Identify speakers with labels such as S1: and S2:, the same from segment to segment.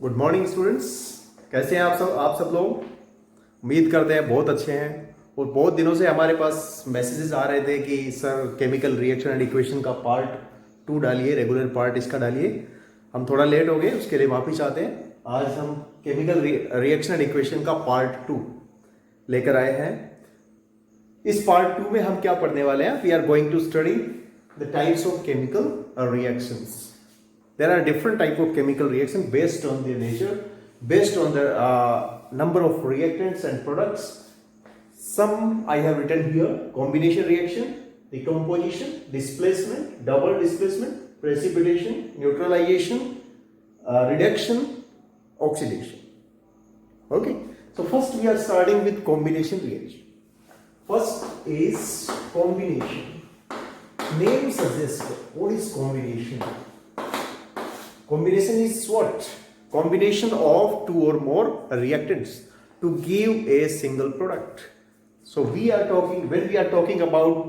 S1: Good morning students. कैसे हैं आप सब लोग। उम्मीद करते हैं बहुत अच्छे हैं। और बहुत दिनों से हमारे पास मैसेजेस आ रहे थे कि sir chemical reaction and equation का पार्ट 2 डालिए, रेगुलर पार्ट इसका डालिए। हम थोड़ा लेट हो गए, उसके लिए माफ़ी चाहते हैं। आज हम केमिकल रिएक्शन एंड इक्वेशन का पार्ट 2 लेकर आए हैं। इस पार्ट 2 में हम क्या पढ़ने वाले हैं? We are going to study the types of chemical reactions. There are different type of chemical reaction based on their nature, based on the number of reactants and products. Some I have written here: combination reaction, decomposition, displacement, double displacement, precipitation, neutralization, reduction, oxidation. Okay, so first we are starting with combination reaction. First is combination. Name suggests what is combination. Combination is what? Combination of 2 or more reactants to give a single product. So when we are talking about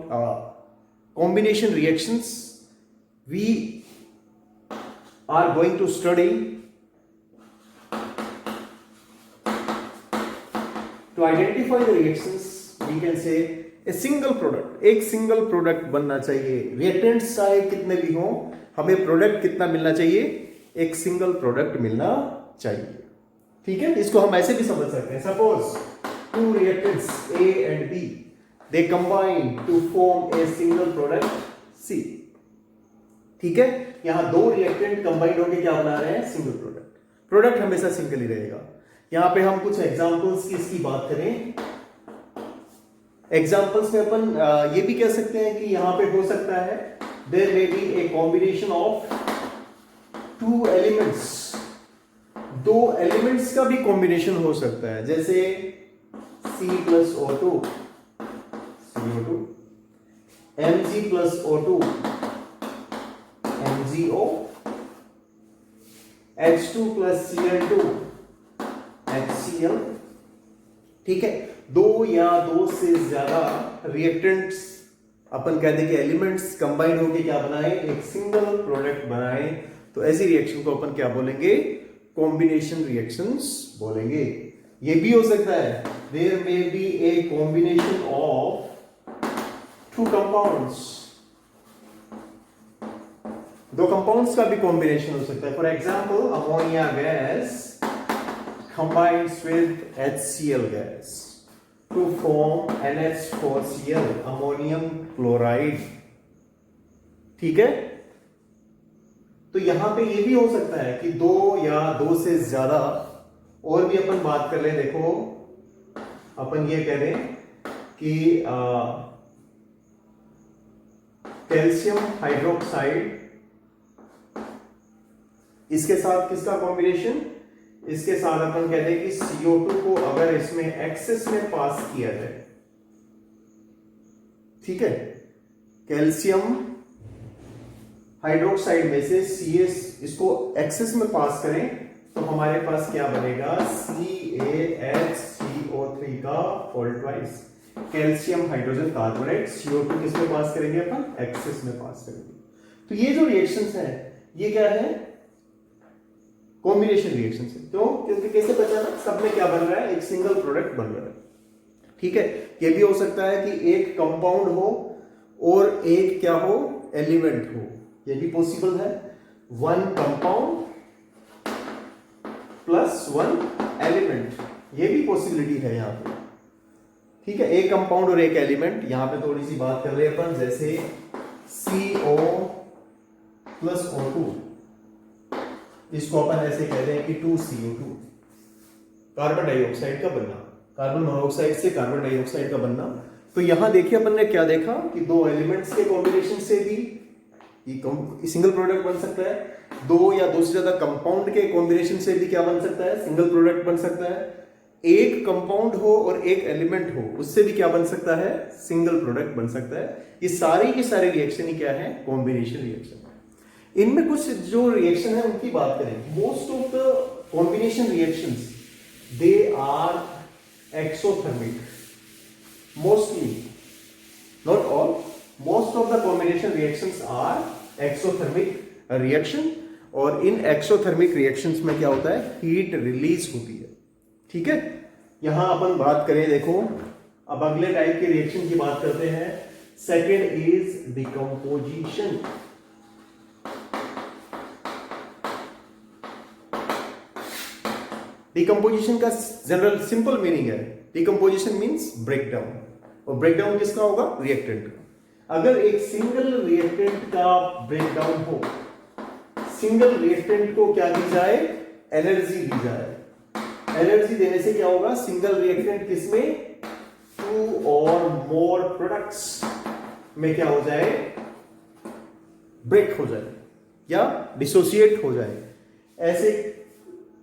S1: combination reactions, we are going to study to identify the reactions. We can say a single product. एक single product बनना चाहिए. Reactants चाहे कितने भी हों, हमें product कितना मिलना चाहिए? एक सिंगल प्रोडक्ट मिलना चाहिए. ठीक है, इसको हम ऐसे भी समझ सकते हैं. Suppose 2 reactants A and B, they combine to form a single product C. ठीक है, यहां 2 रिएक्टेंट कंबाइंड होकर क्या बना रहे हैं? Single product. प्रोडक्ट हमेशा सिंगल ही रहेगा. यहां पे हम कुछ एग्जांपल्स की इसकी बात करें. एग्जांपल्स में अपन ये भी कह सकते हैं कि यहां पे हो सकता है there may be a combination of 2 elements. 2 elements का भी कॉम्बिनेशन हो सकता है, जैसे C plus O2, CO2, Mg plus O2, MgO, H2 plus Cl2, HCl. ठीक है, 2 या 2 से ज्यादा रिएक्टेंट्स, अपन कहते हैं कि एलिमेंट्स कंबाइन होकर क्या बनाए? एक सिंगल प्रोडक्ट बनाए. तो ऐसी रिएक्शन को अपन क्या बोलेंगे? कॉम्बिनेशन रिएक्शंस बोलेंगे. ये भी हो सकता है there may be a combination of 2 compounds. 2 compounds का भी कॉम्बिनेशन हो सकता है. For example ammonia gas combines with HCl gas to form NH4Cl, ammonium chloride. ठीक है, तो यहां पे ये भी हो सकता है कि 2 या 2 से ज्यादा और भी अपन बात कर ले. देखो अपन ये कह दें कि कैल्शियम हाइड्रोक्साइड, इसके साथ किसका कॉम्बिनेशन? इसके साथ अपन कहते हैं कि CO2 को अगर इसमें एक्सेस में पास किया जाए, ठीक है, कैल्शियम हाइड्रोक्साइड में से CS इसको एक्सेस में पास करें तो हमारे पास क्या बनेगा? CaHCO3 का whole twice. Calcium hydrogen carbonate, CO2 किस में पास करेंगे? अपन एक्सेस में पास करेंगे. तो ये जो रिएक्शंस हैं ये क्या है? कॉम्बिनेशन रिएक्शन है. क्यों? क्योंकि कैसे पता ना सब में क्या बन रहा है? एक सिंगल प्रोडक्ट बन रहा है. ठीक है, ये भी हो सकता है कि एक कंपाउंड हो और एक क्या हो? एलिमेंट हो. ये भी पॉसिबल है. 1 कंपाउंड प्लस 1 एलिमेंट, ये भी पॉसिबिलिटी है यहां पे. ठीक है, एक कंपाउंड और एक एलिमेंट. यहां पे थोड़ी सी बात कर रहे हैं अपन, जैसे CO प्लस O2, इसको अपन ऐसे कहते हैं कि 2CO2, कार्बन डाइऑक्साइड का बनना, कार्बन मोनोऑक्साइड से कार्बन डाइऑक्साइड का बनना. तो यहां देखिए अपन ने क्या देखा कि 2 एलिमेंट्स के कॉम्बिनेशन से भी ये सिंगल प्रोडक्ट बन सकता है. 2 या 2 से ज्यादा कंपाउंड के कॉम्बिनेशन से भी क्या बन सकता है? सिंगल प्रोडक्ट बन सकता है. एक कंपाउंड हो और एक एलिमेंट हो, उससे भी क्या बन सकता है? सिंगल प्रोडक्ट बन सकता है. ये सारी की सारी रिएक्शन ही क्या है? Combination reaction. इनमें कुछ जो रिएक्शन है उनकी बात करें. Most of the combination reactions they are exothermic. Mostly, not all, most of the combination reactions are exothermic reaction. और इन एक्सोथर्मिक रिएक्शंस में क्या होता है, हीट रिलीज होती है। ठीक है, यहां अपन बात करें, देखो अब अगले टाइप के रिएक्शन की बात करते हैं। Second is decomposition. डिकम्पोजिशन का जनरल सिंपल मीनिंग है, डिकम्पोजिशन मींस ब्रेकडाउन, और ब्रेकडाउन किसका होगा, रिएक्टेंट का। अगर एक सिंगल रिएक्टेंट का ब्रेकडाउन हो, सिंगल रिएक्टेंट को क्या दी जाए, एनर्जी दी जाए। एनर्जी देने से क्या होगा, सिंगल रिएक्टेंट किसमें, 2 और मोर प्रोडक्ट्स में क्या हो जाए, ब्रेक हो जाए या डिसोसिएट हो जाए। ऐसे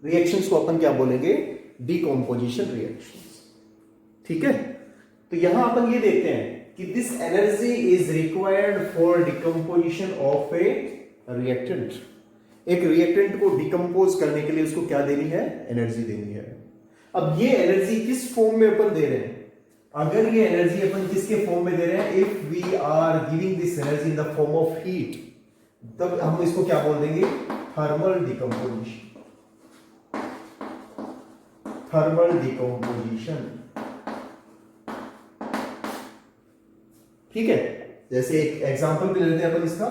S1: रिएक्शंस को अपन क्या बोलेंगे, डिकम्पोजिशन रिएक्शंस। ठीक है, तो यहां अपन ये देखते हैं कि this energy is required for decomposition of A reactant. एक रिएक्टेंट को डिकम्पोज करने के लिए उसको क्या देनी है, एनर्जी देनी है। अब ये एनर्जी किस फॉर्म में अपन दे रहे हैं, अगर ये एनर्जी अपन किसके फॉर्म में दे रहे हैं, if we are giving this energy in the form of heat, तब हम इसको क्या बोल देंगे, थर्मल डिकम्पोजिशन। Thermal decomposition. ठीक है, जैसे एक एग्जांपल भी ले लेते हैं अपन इसका,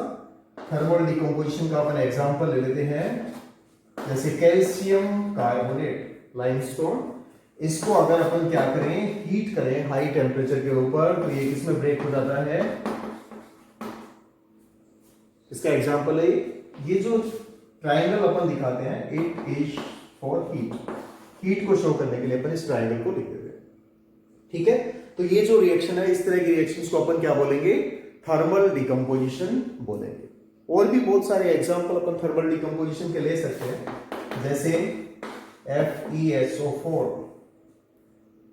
S1: थर्मल डिकम्पोजिशन का अपन एग्जांपल ले लेते हैं। जैसे कैल्शियम कार्बोनेट, लाइमस्टोन, इसको अगर अपन क्या करें, हीट करें हाई टेम्परेचर के ऊपर, तो ये किसमें ब्रेक हो जाता है। इसका एग्जांपल है ये जो ट्रायंगल अपन दिखाते हैं, it is for heat. Heat को शो करने के लिए अपन इस ट्रायंगल को लिख देते हैं। ठीक है, तो ये जो रिएक्शन है, इस तरह की रिएक्शंस को अपन क्या बोलेंगे, थर्मल डिकम्पोजिशन बोलेंगे। और भी बहुत सारे एग्जांपल अपन थर्मल डिकम्पोजिशन के ले सकते हैं, जैसे FeSO4।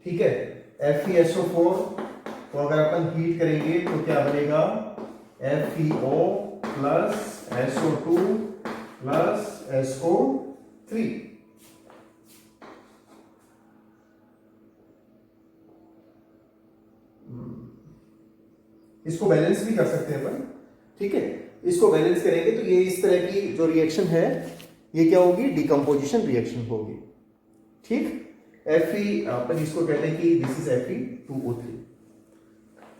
S1: ठीक है, FeSO4 को अगर अपन हीट करेंगे तो क्या बनेगा, FeO plus SO2 plus SO3। इसको बैलेंस भी कर सकते हैं अपन। ठीक है, इसको बैलेंस करेंगे तो ये इस तरह की जो रिएक्शन है, ये क्या होगी, डिकम्पोजिशन रिएक्शन होगी। ठीक, Fe अपन इसको कहते हैं कि दिस इज Fe2O3,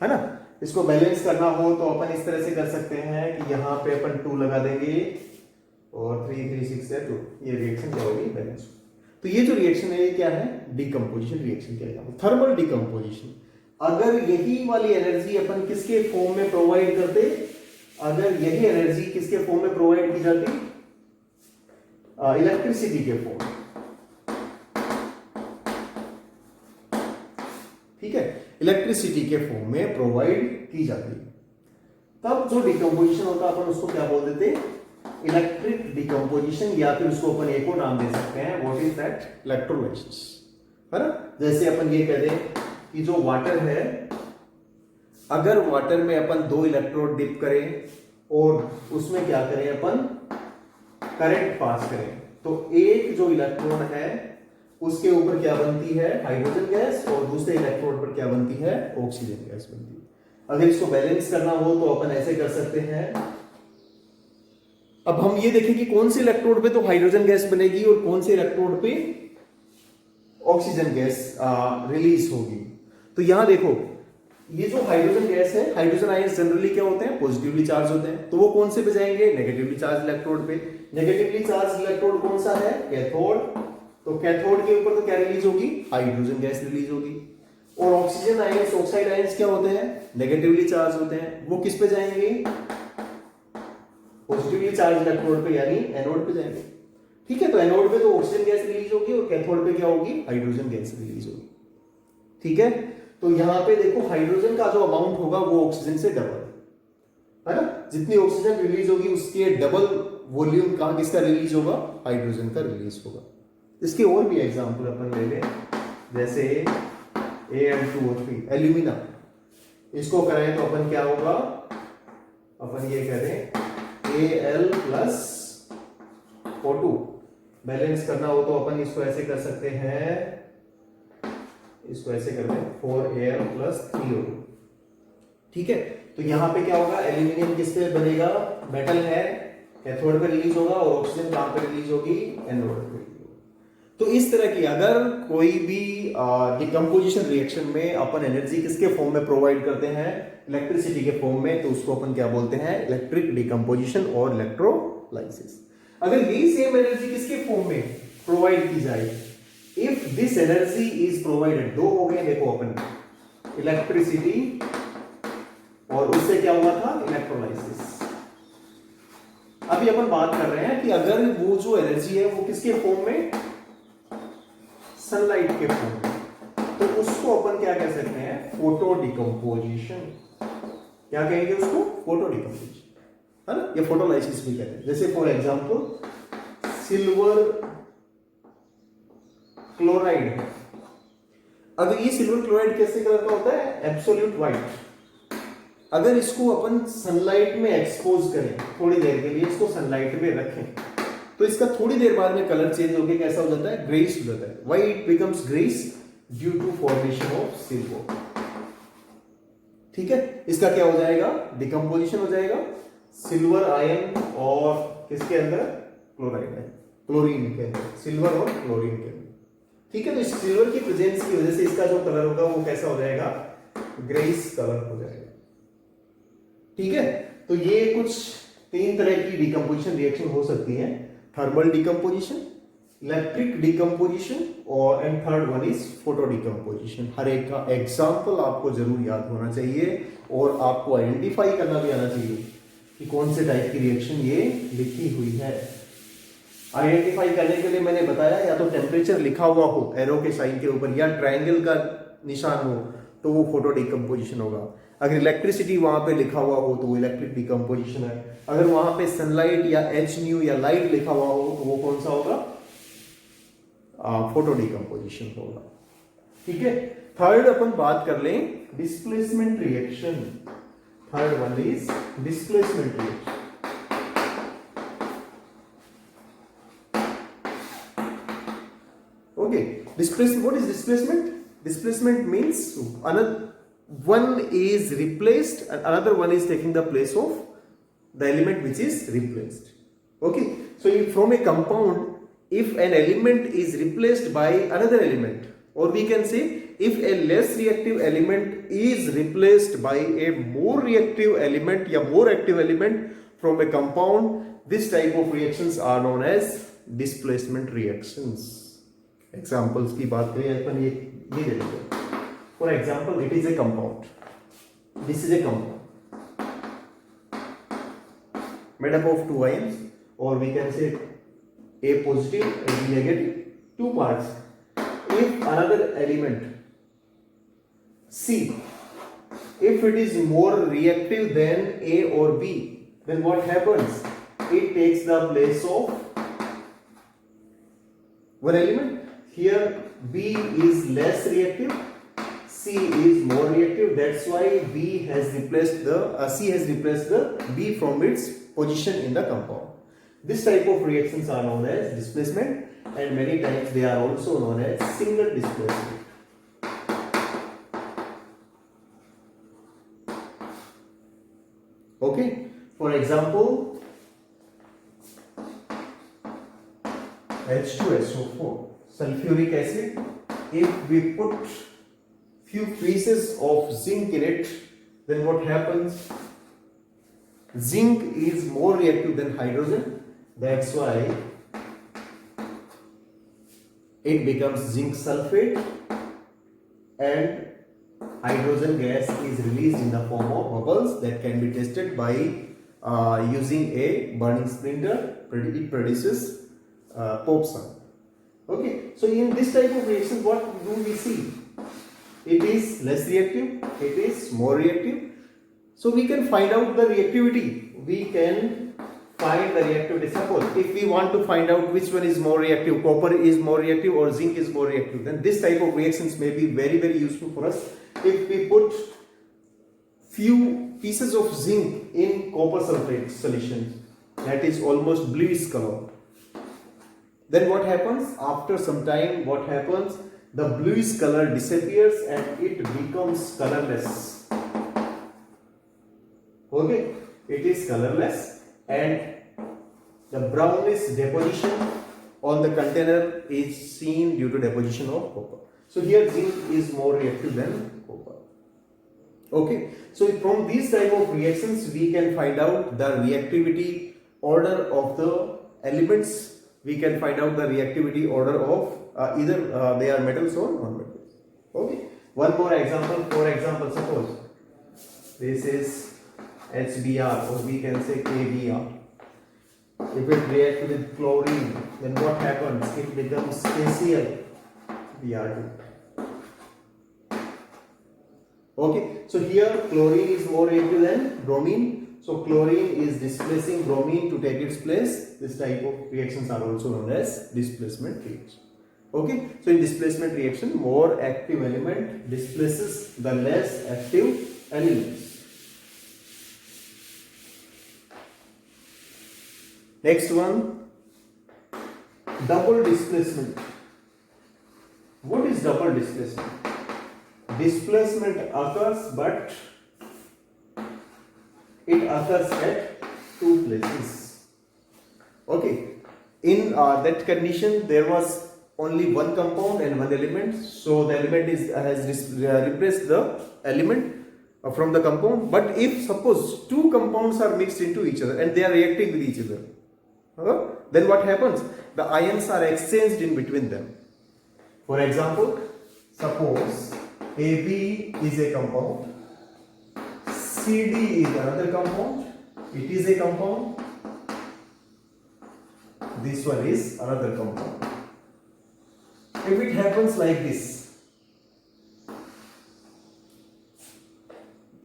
S1: है ना। इसको बैलेंस करना हो तो अपन इस तरह से कर सकते हैं कि यहाँ पे अपन 2 लगा देंगे और 3 3 6 है 2, ये रिएक्शन क्या होगी, बैलेंस। तो ये जो रिएक्शन है ये क्या है, डिकम्पोजिशन रिएक्शन कहलाता है, थर्मल डिकम्पोजिशन। अगर यही वाली एनर्जी अपन किसके फॉर्म में प्रोवाइड करते, अगर यही एनर्जी किसके फॉर्म में प्रोवाइड की जाती, इलेक्ट्रिसिटी के फॉर्म में। ठीक है, इलेक्ट्रिसिटी के फॉर्म में प्रोवाइड की जाती है, तब जो डिकम्पोजिशन होता है अपन उसको क्या बोल देते, इलेक्ट्रिक डिकम्पोजिशन, या फिर उसको अपन एक और नाम दे सकते हैं, व्हाट इज दैट, इलेक्ट्रोलाइसिस, है ना। जैसे अपन ये कह दें कि जो वाटर है, अगर वाटर में अपन 2 इलेक्ट्रोड डिप करें और उसमें क्या करें, अपन करंट पास करें, तो एक जो इलेक्ट्रोड है उसके ऊपर क्या बनती है, हाइड्रोजन गैस, और दूसरे इलेक्ट्रोड पर क्या बनती है, ऑक्सीजन गैस बनती है। अगर इसको बैलेंस करना हो तो अपन ऐसे कर सकते हैं। अब हम ये देखें कि कौन से इलेक्ट्रोड पे तो हाइड्रोजन गैस बनेगी और कौन से इलेक्ट्रोड पे ऑक्सीजन गैस रिलीज होगी। तो यहां देखो, ये जो हाइड्रोजन गैस है, हाइड्रोजन आयंस जनरली क्या होते हैं, पॉजिटिवली चार्ज होते हैं, तो वो कौन से पे जाएंगे, नेगेटिवली चार्ज इलेक्ट्रोड पे। नेगेटिवली चार्ज इलेक्ट्रोड कौन सा है, कैथोड, तो कैथोड के ऊपर तो क्या रिलीज होगी, हाइड्रोजन गैस रिलीज होगी। और ऑक्सीजन आयंस, ऑक्साइड आयंस क्या होते हैं, नेगेटिवली चार्ज होते हैं, वो किस पे जाएंगे, पॉजिटिवली चार्ज इलेक्ट्रोड पे, यानी एनोड पे जाएंगे। ठीक है, तो एनोड पे तो ऑक्सीजन गैस रिलीज होगी और कैथोड पे क्या होगी, हाइड्रोजन गैस रिलीज होगी। ठीक है, तो यहां पे देखो हाइड्रोजन का जो अमाउंट होगा वो ऑक्सीजन से डबल है ना, जितनी ऑक्सीजन रिलीज होगी उसके डबल वॉल्यूम कहां किसका रिलीज होगा, हाइड्रोजन का रिलीज होगा। इसके और भी एग्जांपल अपन ले लें, जैसे Al2O3, एल्यूमिना, इसको करें तो अपन क्या होगा, अपन ये करें Al प्लस O2, बैलेंस करना हो तो अपन इसको ऐसे कर सकते हैं, इसको ऐसे करते हैं 4Al प्लस 3O2। ठीक है, तो यहां पे क्या होगा, एल्यूमिनियम किस पे बनेगा, मेटल है, कैथोड पे रिलीज होगा और ऑक्सीजन कहां पे रिलीज होगी, एनोड पे रिलीज होगी। तो इस तरह की अगर कोई भी डिकम्पोजिशन रिएक्शन में अपन एनर्जी किसके फॉर्म में प्रोवाइड करते हैं, इलेक्ट्रिसिटी के फॉर्म में, तो उसको अपन क्या बोलते हैं, इलेक्ट्रिक डिकम्पोजिशन और इलेक्ट्रोलाइसिस। अगर यही सेम एनर्जी किसके फॉर्म में प्रोवाइड की जाए, if this energy is provided, दो हो गए देखो अपन, इलेक्ट्रिसिटी और उससे क्या हुआ था, इलेक्ट्रोलाइसिस। अभी अपन बात कर रहे हैं कि अगर वो जो एनर्जी है वो किसके फॉर्म में, सनलाइट के फॉर्म में, तो उसको अपन क्या कह सकते हैं, फोटो डिकम्पोजिशन। क्या कहेंगे उसको, फोटो डिकम्पोजिशन, है ना, या फोटोलाइसिस भी कहते हैं। जैसे फॉर एग्जांपल सिल्वर क्लोराइड, अगर ये सिल्वर क्लोराइड कैसे कलर का होता है, एब्सोल्यूट व्हाइट। अगर इसको अपन सनलाइट में एक्सपोज करें थोड़ी देर के लिए, इसको सनलाइट में रखें, तो इसका थोड़ी देर बाद में कलर चेंज होकर कैसा हो जाता है, ग्रेइश हो जाता है। Why it becomes greyish, due to formation of silver. ठीक है, इसका क्या हो जाएगा, डिकम्पोजिशन हो जाएगा, सिल्वर आयन और किसके अंदर, क्लोराइड है, क्लोरीन के अंदर, सिल्वर और क्लोरीन के अंदर। ठीक है, तो इस सिल्वर की प्रेजेंस की वजह से इसका जो कलर होगा वो कैसा हो जाएगा, ग्रेइश कलर हो जाएगा। ठीक है, तो ये कुछ तीन तरह की डिकम्पोजिशन रिएक्शन हो सकती है, थर्मल डिकम्पोजिशन, इलेक्ट्रिक डिकम्पोजिशन और and third one is photo decomposition. हर एक का एग्जाम्पल आपको जरूर याद होना चाहिए और आपको आइडेंटिफाई करना भी आना चाहिए कि कौन से टाइप की रिएक्शन ये लिखी हुई है। आइडेंटिफाई करने के लिए मैंने बताया, या तो टेम्परेचर लिखा हुआ हो एरो के साइन के ऊपर, या ट्रायंगल का निशान हो तो वो फोटो डिकम्पोजिशन होगा। अगर इलेक्ट्रिसिटी वहां पे लिखा हुआ हो तो वो इलेक्ट्रिक डिकम्पोजिशन है। अगर वहां पे सनलाइट या एच न्यू या लाइट लिखा हुआ हो तो वो कौन सा होगा, फोटो डिकम्पोजिशन होगा। ठीक है, थर्ड अपन बात कर लें displacement reaction. Third one is displacement reaction. Okay, displacement. What is displacement? Displacement means another one is replaced and another one is taking the place of the element which is replaced. Okay, so if from a compound, if an element is replaced by another element, or we can say if a less reactive element is replaced by a more reactive element या more active element from a compound, this type of reactions are known as displacement reactions. Examples की बात करें अपन, ये दे देते। For example, it is a compound, this is a compound made up of two ions, और we can say a positive and negative, two parts. If another element C, if it is more reactive than A or B, then what happens, it takes the place of one element. Here B is less reactive, C is more reactive. That's why B has replaced the C has replaced the B from its position in the compound. This type of reactions are known as displacement, and many times they are also known as single displacement. Okay, for example, H2SO4, sulfuric acid. If we put few pieces of zinc in it, then what happens? Zinc is more reactive than hydrogen. That's why it becomes zinc sulfate, and hydrogen gas is released in the form of bubbles that can be tested by using a burning splinter. It produces popsun. Okay, so in this type of reaction, what do we see? It is less reactive, it is more reactive. So we can find out the reactivity. We can find the reactivity. Suppose if we want to find out which one is more reactive, copper is more reactive or zinc is more reactive, then this type of reactions may be very, very useful for us. If we put few pieces of zinc in copper sulfate solution, that is almost bluish color, then what happens? After some time, what happens? The bluish color disappears and it becomes colorless. Okay, it is colorless, and The brownish deposition on the container is seen due to deposition of copper. So here zinc is more reactive than copper. Okay, so from these type of reactions we can find out the reactivity order of the elements. We can find out the reactivity order of either they are metals or non-metals. Okay, one more example. For example, suppose this is HBr, or we can say KBr. If it reacts with chlorine, then what happens? It becomes KCl, Br2. Okay, so here chlorine is more reactive than bromine. So chlorine is displacing bromine to take its place. This type of reactions are also known as displacement reaction. Okay, so in displacement reaction, more active element displaces the less active elements. Next one, double displacement. What is double displacement? Displacement occurs, but it occurs at two places. Okay, in that condition there was only one compound and one element, so the element has replaced the element from the compound. But if suppose two compounds are mixed into each other and they are reacting with each other, then what happens? The ions are exchanged in between them. For example, suppose AB is a compound, CD is another compound, it is a compound, this one is another compound. If it happens like this,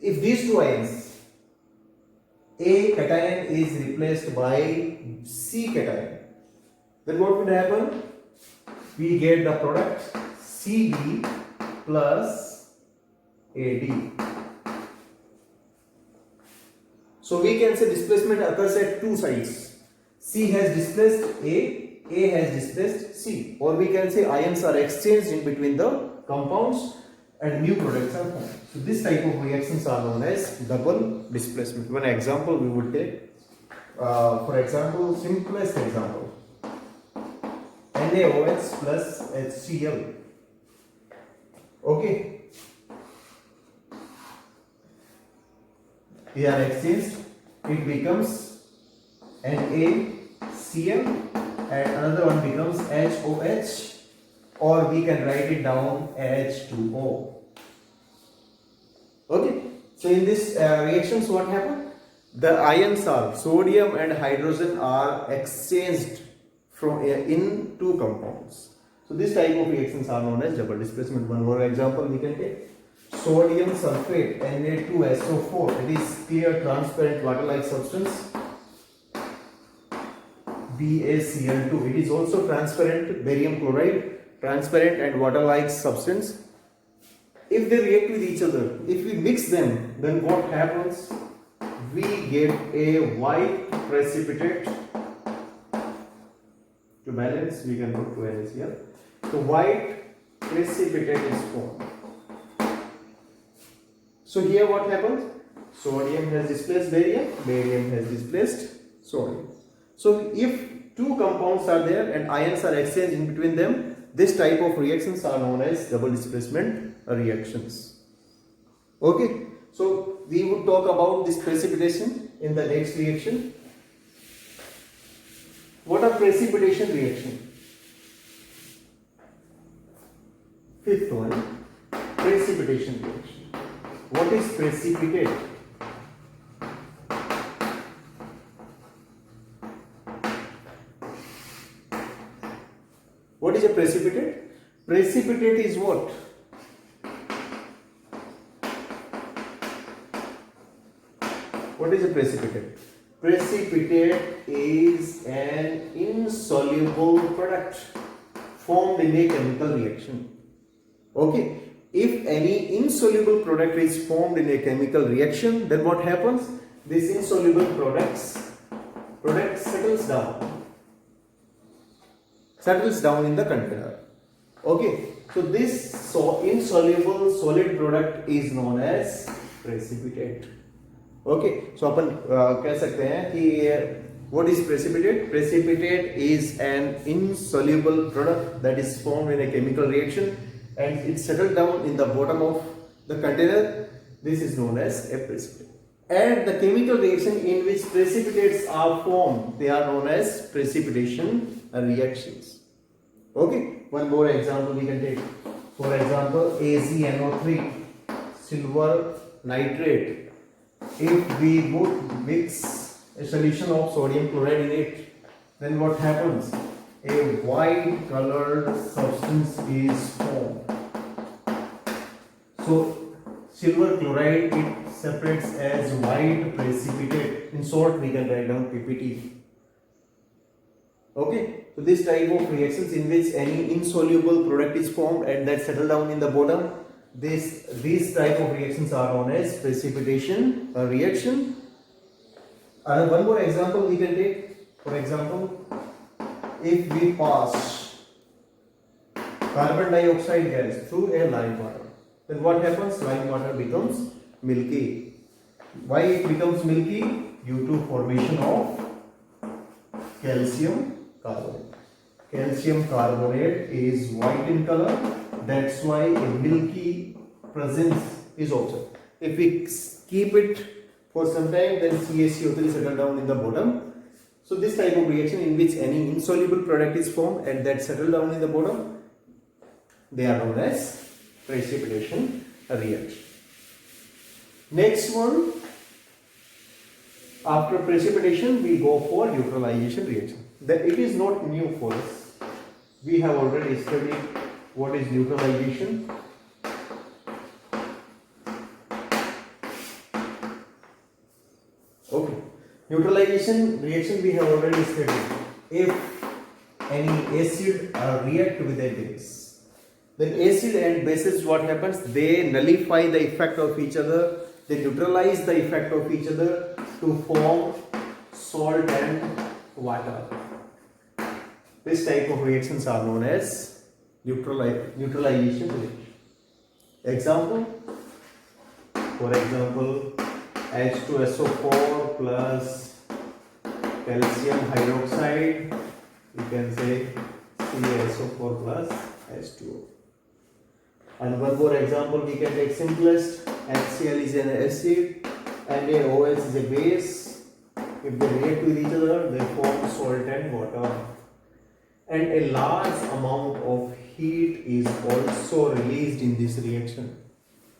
S1: if these two ions, A cation is replaced by C cation, then what will happen? We get the product CD plus AD. So we can say displacement occurs at two sides. C has displaced A has displaced C, or we can say ions are exchanged in between the compounds and new products are formed. So this type of reactions are known as double displacement. One example we would take, for example, simplest example, NaOH plus HCl. Okay, they are exchanged, it becomes NaCl, and another one becomes HOH, or we can write it down H2O. Okay, so in this reactions what happens? The ions are sodium and hydrogen are exchanged from in two compounds. So this type of reactions are known as double displacement. One more example we can take. Sodium sulfate Na2SO4, it is clear transparent water like substance. BaCl2, it is also transparent. Barium chloride, transparent and water like substance. If they react with each other, if we mix them, then what happens? We get a white precipitate. To balance, we can put 2 NaCl here. So white precipitate is formed. So here what happens? Sodium has displaced barium, barium has displaced sodium. So if two compounds are there and ions are exchanged in between them, this type of reactions are known as double displacement reactions. Okay, so we would talk about this precipitation in the next reaction. What are precipitation reaction? Fifth one, precipitation reaction. What is precipitate? What is a precipitate? Precipitate is what? What is a precipitate? Precipitate is an insoluble product formed in a chemical reaction. Okay, if any insoluble product is formed in a chemical reaction, then what happens? This insoluble product settles down in the container. Okay, so this insoluble solid product is known as precipitate. Okay, so अपन कह सकते हैं कि What is precipitate? Precipitate is an insoluble product that is formed in a chemical reaction and it settles down in the bottom of the container. This is known as a precipitate. And the chemical reaction in which precipitates are formed, they are known as precipitation reactions. Okay, one more example we can take. For example, AgNO3, silver nitrate. If we would mix a solution of sodium chloride in it, then what happens? A white colored substance is formed. So silver chloride, it separates as white precipitate. In short, we can write down PPT. Okay, so this type of reactions in which any insoluble product is formed and that settle down in the bottom, these type of reactions are known as precipitation reaction. One more example we can take. For example, if we pass carbon dioxide gas through a lime water, then what happens? Lime water becomes milky. Why it becomes milky? Due to formation of calcium carbonate. Calcium carbonate is white in color. That's why a milky presence is observed. If we keep it for some time, then CaCO3 settle down in the bottom. So this type of reaction in which any insoluble product is formed and that settle down in the bottom, they are known as precipitation reaction. Next one, after precipitation we go for neutralization reaction. It is not new for us. We have already studied what is neutralization. Okay, neutralization reaction we have already studied. If any acid react with a base, then acid and bases, what happens? They nullify the effect of each other. They neutralize the effect of each other to form salt and water. This type of reactions are known as neutralization reaction. Example, for example, H2SO4 plus calcium hydroxide, you can say CaSO4 plus H2O. And one more example we can take, simplest. HCl is an acid and NaOH is a base. If they react with each other, they form salt and water. And a large amount of heat is also released in this reaction.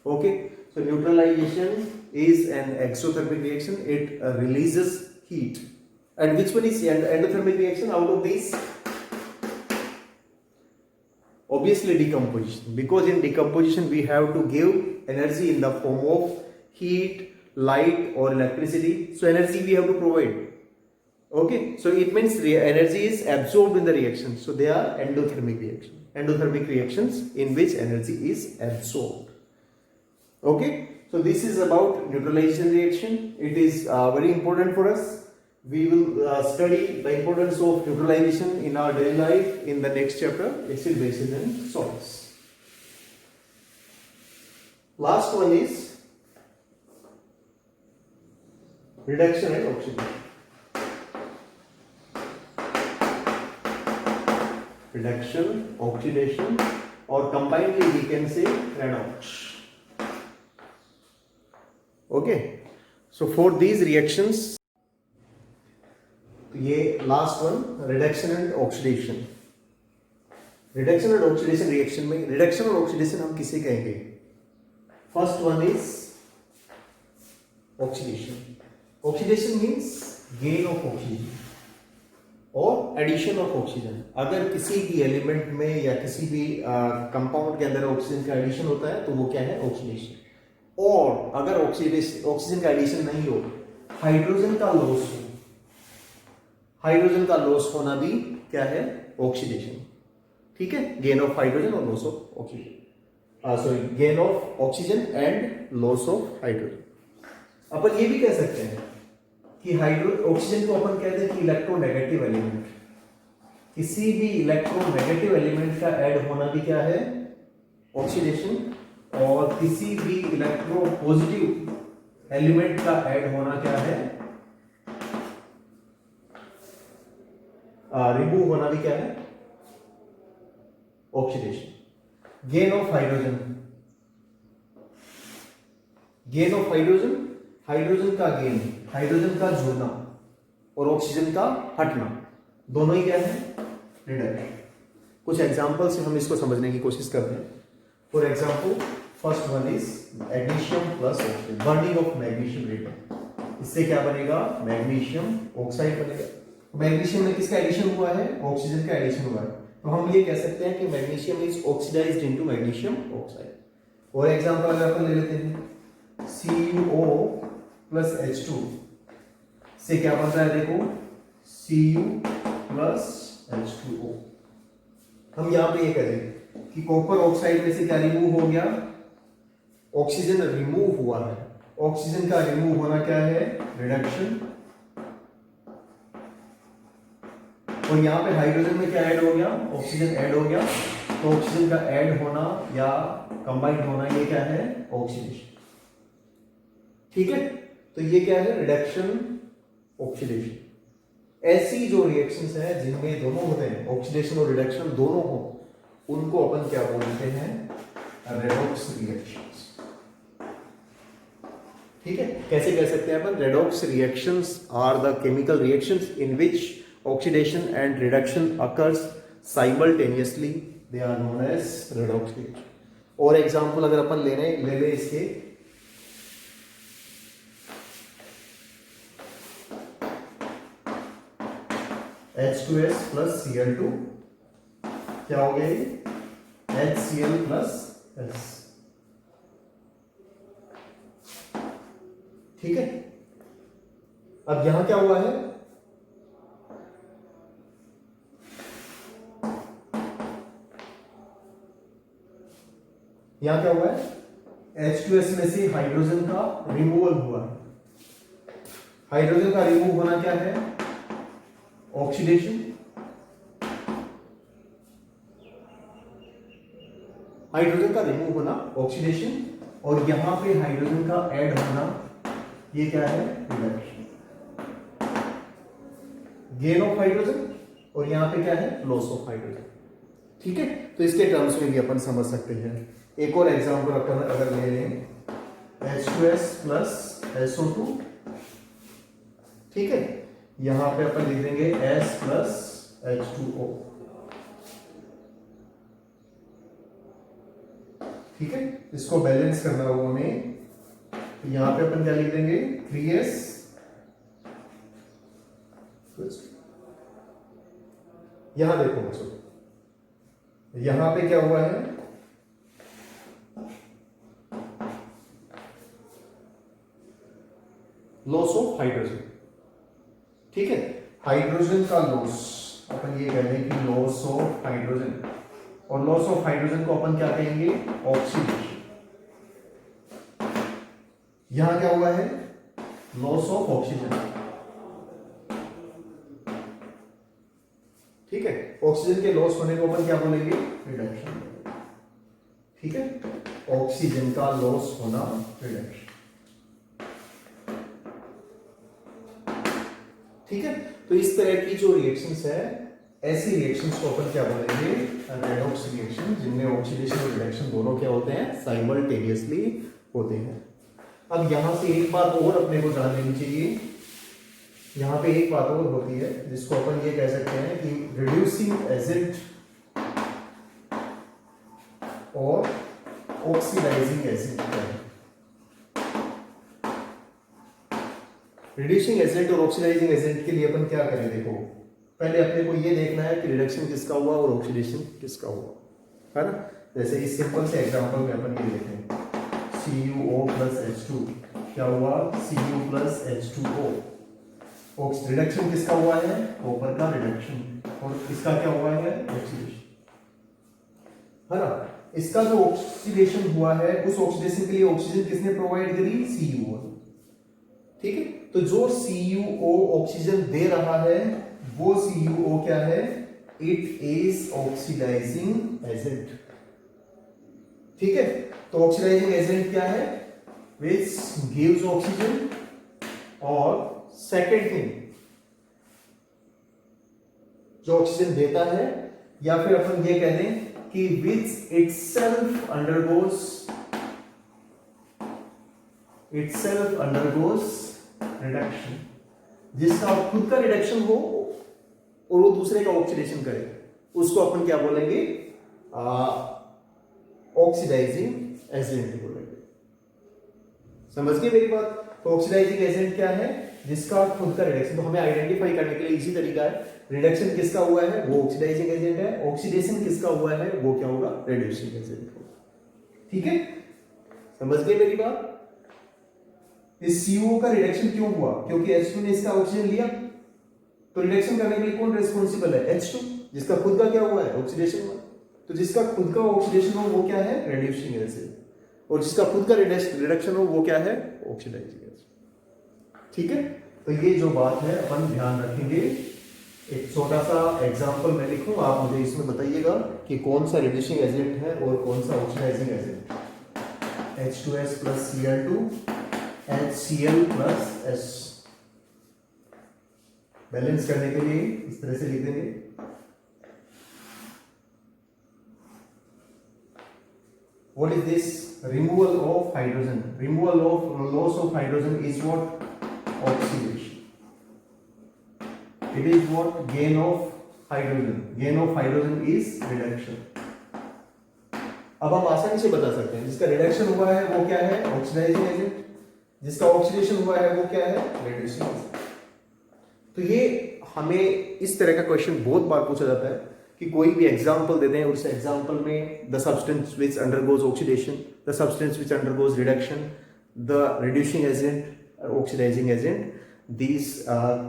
S1: Okay, so neutralization is an exothermic reaction. It releases heat. And which one is endothermic reaction out of these? Obviously decomposition, because in decomposition we have to give energy in the form of heat, light or electricity. So energy we have to provide. Okay, so it means energy is absorbed in the reaction. So they are endothermic reactions. Endothermic reactions in which energy is absorbed. Okay, so this is about neutralization reaction. It is very important for us. We will study the importance of neutralization in our daily life in the next chapter, acid, bases and salts. Last one is reduction and oxidation. Reduction, oxidation, or combinedly we can say redox. Okay, so for these reactions, ये last one reduction and oxidation. Reduction and oxidation reaction में reduction और oxidation हम किसे कहेंगे? First one is oxidation. Oxidation means gain of oxygen और addition of oxygen. अगर किसी भी एलिमेंट में या किसी भी कंपाउंड के अंदर ऑक्सीजन का एडिशन होता है तो वो क्या है? ऑक्सीडेशन. और अगर ऑक्सीजन का एडिशन नहीं हो, हाइड्रोजन का लॉस हो, हाइड्रोजन का लॉस होना भी क्या है? ऑक्सीडेशन. ठीक है, गेन ऑफ हाइड्रोजन और loss of oxygen, sorry gain of oxygen and loss of hydrogen. अपन ये भी कह सकते हैं कि ऑक्सीजन को अपन कहते हैं कि इलेक्ट्रोनेगेटिव एलिमेंट. किसी भी इलेक्ट्रोनेगेटिव एलिमेंट का ऐड होना भी क्या है? ऑक्सीडेशन. और किसी भी इलेक्ट्रोपॉजिटिव एलिमेंट का ऐड होना क्या है? रिमूव होना भी क्या है, oxidation. Gain of hydrogen, gain of hydrogen, hydrogen का गेन, हाइड्रोजन का जुड़ना और ऑक्सीजन का हटना, दोनों ही क्या है, रिडक्शन। कुछ एग्जांपल से हम इसको समझने की कोशिश करते हैं। For example first one is magnesium plus oxygen, burning of magnesium reduction. इससे क्या बनेगा, मैग्नीशियम ऑक्साइड बनेगा। मैग्नीशियम में किसका एडिशन हुआ है, ऑक्सीजन का एडिशन हुआ है, तो हम ये कह सकते हैं कि magnesium is oxidised into magnesium oxide. और एग्जांपल अगर अपन ले लेते हैं CuO प्लस H2 से क्या बन रहा है, देखो Cu प्लस H2O। हम यहां पे ये करेंगे कि कॉपर ऑक्साइड में से क्या रिमूव हो गया, ऑक्सीजन रिमूव हुआ है। ऑक्सीजन का रिमूव होना क्या है, रिडक्शन। और यहां पे हाइड्रोजन में क्या ऐड हो गया, ऑक्सीजन ऐड हो गया, तो ऑक्सीजन का ऐड होना या कंबाइंड होना ये क्या है, ऑक्सीडेशन। ठीक है, तो ये क्या है, रिडक्शन ऑक्सीडेशन। ऐसी जो रिएक्शंस है जिनमें दोनों होते हैं, ऑक्सीडेशन और रिडक्शन दोनों हो, उनको अपन क्या बोलते हैं, रेडॉक्स रिएक्शंस। ठीक है, कैसे कह सकते हैं अपन, redox reactions are the chemical reactions in which oxidation and reduction occurs simultaneously, they are known as redox reaction. और एग्जांपल अगर अपन ले ले इसके, H2S प्लस Cl2 क्या हो गया, HCl प्लस S। ठीक है, अब यहां क्या हुआ है, यहां क्या हुआ है, H2S में से हाइड्रोजन का रिमूवल हुआ है। हाइड्रोजन का रिमूव होना क्या है, ऑक्सीडेशन। हाइड्रोजन का रिमूव होना ऑक्सीडेशन, और यहां पे हाइड्रोजन का ऐड होना ये क्या है, रिडक्शन। गेन ऑफ हाइड्रोजन और यहां पे क्या है, लॉस ऑफ हाइड्रोजन। ठीक है, तो इसके टर्म्स में भी अपन समझ सकते हैं। एक और एग्जांपल अपन अगर ले लें, H2S प्लस SO2। ठीक है, यहां पे अपन लिख देंगे S प्लस H2O। ठीक है, इसको बैलेंस करना होगा हमें, तो यहां पे अपन क्या लिख देंगे, 3S। यहां देखो बच्चों, यहां पे क्या हुआ है, लॉस ऑफ हाइड्रोजन। ठीक है, हाइड्रोजन का लॉस, अपन ये कह लें कि लॉस ऑफ हाइड्रोजन, और लॉस ऑफ हाइड्रोजन को अपन क्या कहेंगे, ऑक्सीडेशन। यहां क्या हुआ है, लॉस ऑफ ऑक्सीजन। ठीक है, ऑक्सीजन के लॉस होने को अपन क्या बोलेंगे, रिडक्शन। ठीक है, ऑक्सीजन का लॉस होना, रिडक्शन। ठीक है, तो इस तरह की जो रिएक्शंस है, ऐसी रिएक्शंस को अपन क्या बोलेंगे, रेडॉक्स रिएक्शन, जिनमें ऑक्सीडेशन और रिडक्शन दोनों क्या होते हैं, साइमल्टेनियसली होते हैं। अब यहां से एक बात और अपने को जान लेनी चाहिए, यहां पे एक बात और होती है जिसको अपन ये कह सकते हैं कि रिड्यूसिंग एजेंट और ऑक्सीडाइजिंग एजेंट क्या है। रिड्यूसिंग एजेंट और ऑक्सीडाइजिंग एजेंट के लिए अपन क्या करें, देखो पहले अपने को ये देखना है कि रिडक्शन किसका हुआ और ऑक्सीडेशन किसका हुआ, है ना। जैसे इस सिंपल से एग्जांपल में अपन ये देखें, CuO प्लस H2 क्या हुआ, Cu प्लस H2O। रिडक्शन किसका हुआ है, कॉपर का रिडक्शन, और इसका क्या हुआ है, ऑक्सीडेशन, है ना। इसका जो ऑक्सीडेशन हुआ है, उस ऑक्सीडेशन के लिए ऑक्सीजन किसने प्रोवाइड करी, CuO। ठीक है, तो जो CuO ऑक्सीजन दे रहा है, वो CuO क्या है, इट इज ऑक्सीडाइजिंग एजेंट। ठीक है, तो ऑक्सीडाइजिंग एजेंट क्या है, विच गिव्स ऑक्सीजन। और सेकेंड थिंग, जो ऑक्सीजन देता है, या फिर अपन ये कह दें कि विच इटसेल्फ अंडरगोज रिडक्शन, जिसका खुद का रिडक्शन हो और वो दूसरे का ऑक्सीडेशन करे, उसको अपन क्या बोलेंगे, ऑक्सीडाइजिंग एजेंट बोलेंगे। समझ गए मेरी बात? तो ऑक्सीडाइजिंग एजेंट क्या है, जिसका खुद का रिडक्शन, तो हमें आइडेंटिफाई करने के लिए इजी तरीका है, रिडक्शन किसका हुआ है वो ऑक्सीडाइजिंग एजेंट है, ऑक्सीडेशन किसका हुआ है वो क्या होगा, रिड्यूसिंग एजेंट होगा। ठीक है, समझ गए मेरी बात? इस CO का रिडक्शन क्यों हुआ, क्योंकि H2 ने इसका ऑक्सीजन लिया, तो रिडक्शन करने के लिए कौन रिस्पॉन्सिबल है, H2, जिसका खुद का क्या हुआ है, ऑक्सीडेशन हुआ। तो जिसका खुद का ऑक्सीडेशन हो वो क्या है, रिड्यूसिंग एजेंट, और जिसका खुद का रिडक्शन हो वो क्या है, ऑक्सीडाइजिंग एजेंट। ठीक है, तो ये जो बात है अपन ध्यान रखेंगे। एक छोटा सा एग्जांपल मैं लिखूं, आप मुझे इसमें बताइएगा कि कौन सा रिड्यूसिंग एजेंट है और कौन सा oxidising agent. H2S plus Cl2 HCl plus S, balance करने के लिए इस तरह से लिख देंगे। What is this? Removal of hydrogen. Removal of loss of hydrogen is what? Oxidation. It is what? Gain of hydrogen. Gain of hydrogen is reduction. अब हम आसानी से बता सकते हैं, जिसका रिडक्शन हुआ है वो क्या है, ऑक्सीडाइजिंग एजेंट, जिसका ऑक्सीडेशन हुआ है वो क्या है, रिड्यूसिंग एजेंट। तो ये हमें इस तरह का क्वेश्चन बहुत बार पूछा जाता है कि कोई भी एग्जांपल दे दें और उस एग्जांपल में the substance which undergoes oxidation, the substance which undergoes reduction, the reducing agent, oxidising agent, these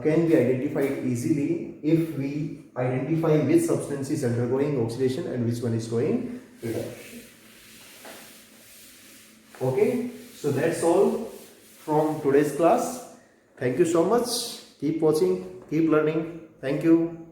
S1: can be identified easily if we identify which substance is undergoing oxidation and which one is going reduction. Okay, so that's all from today's class. Thank you so much. Keep watching, keep learning. Thank you.